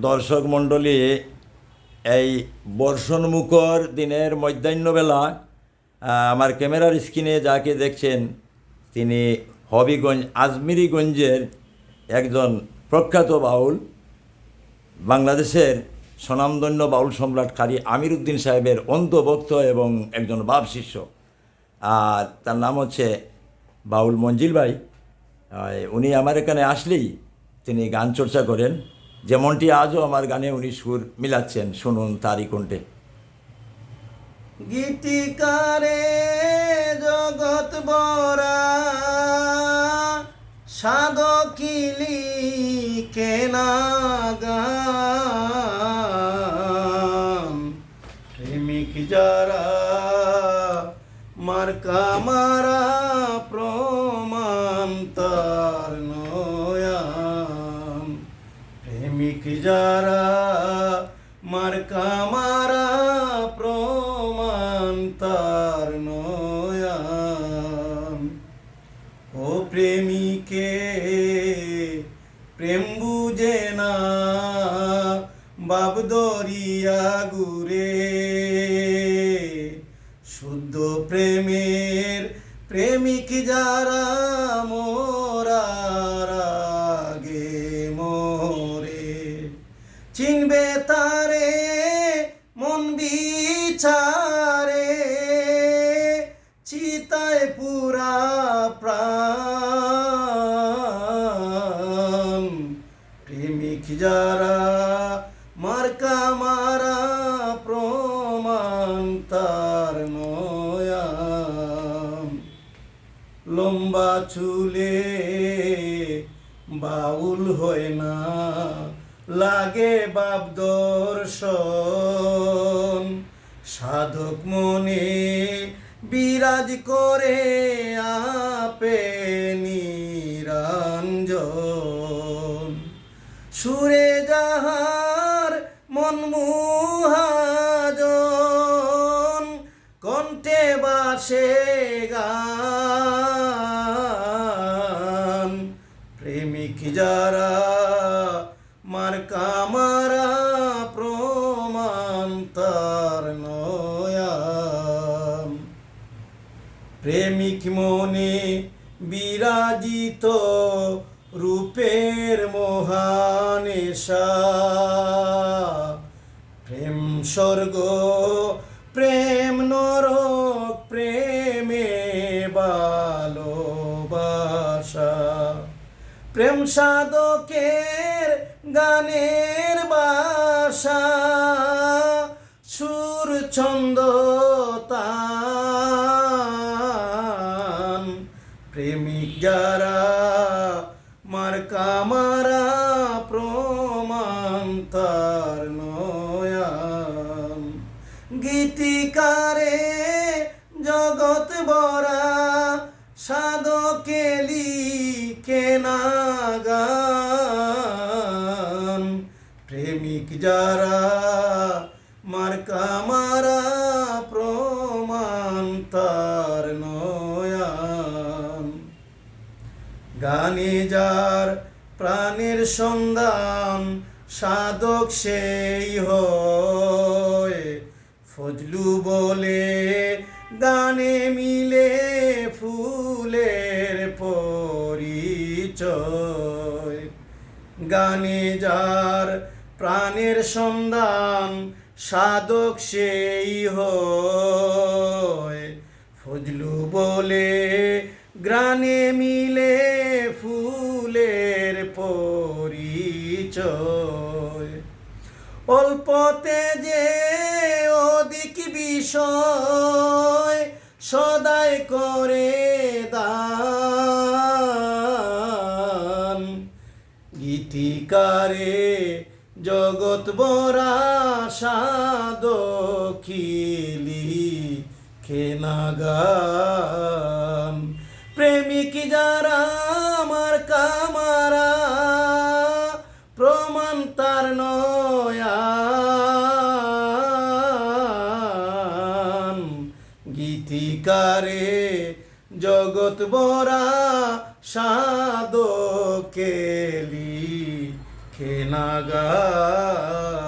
দর্শক মণ্ডলী, এই বর্ষণমুখর দিনের মধ্যাহ্নবেলা আমার ক্যামেরার স্ক্রিনে যাকে দেখছেন তিনি হবিগঞ্জ আজমিরিগঞ্জের একজন প্রখ্যাত বাউল, বাংলাদেশের স্বনামধন্য বাউল সম্রাট কারি আমির উদ্দিন সাহেবের অন্ধভক্ত এবং একজন বাপ শিষ্য। আর তার নাম হচ্ছে বাউল মঞ্জিল ভাই। উনি আমার এখানে আসলেই তিনি গান চর্চা করেন, যেমনটি আজও আমার গানে উনি সুর মিলাচ্ছেন। শুনুন তারই কণ্ঠে। গীতিকারে জগৎ বরা সাধকিলি কেনা গান, প্রেমিক যারা মার্কা মারা প্রমাণ তার নয়ান, প্রেমিক যারা মার্কা মারা প্রমাণ তার নয়ান। ও প্রেমিকে প্রেম বুঝে না বাব দরিয়া গুরে, শুদ্ধ প্রেমের প্রেমিক যারা মোরার আগে মোরে, চিনবে তারে মন বিচারে, চিতায় পুরা প্রাণ, প্রেমিক যারা মার্কা মারা প্রমাণ তার নয়ান। লম্বা চুলে বাউল হয় না লাগে বাপ দর্শন, সাধক মনে বিরাজ করে আপে নিরঞ্জন, সুরে যাহার মন মুহাজন, কণ্ঠে বাসে গান, প্রেমিক যারা মার্কা মারা প্রমাণ তার নয়ান। প্রেমিক মনে বিরাজিত রূপের মহানেশা, প্রেম স্বর্গ প্রেম নরক প্রেমে ভালোবাসা, প্রেম সাধকের গানের বাসা, সুর ছন্দ তান, প্রেমিক যারা মার্কা মারা প্রমাণ তার নয়ান। গীতিকারে জগৎ বরা সাধকেলি কেনা গান, প্রেমিক যারা মার্কা মারা প্রমাণ তার নয়ান। গানে যার প্রাণের সন্ধান সাধক সেই হয়, ফজলু বলে গানে মিলে ফুলের পরিচয়। গানে যার প্রাণের সন্ধান সাধক সেই হয়, ফজলু বলে গানে মিলে ফুলের পরিচয়। অল্পতে যে অধিক বিষয় সদাই করে দান, গীতিকারে জগৎ বরা সাধকিলি কেনা গান, প্রেমিক যারা মার্কা মারা প্রমাণ তার নয়ান। গীতিকারে জগৎ বরা সাধকেলি খেনা গান।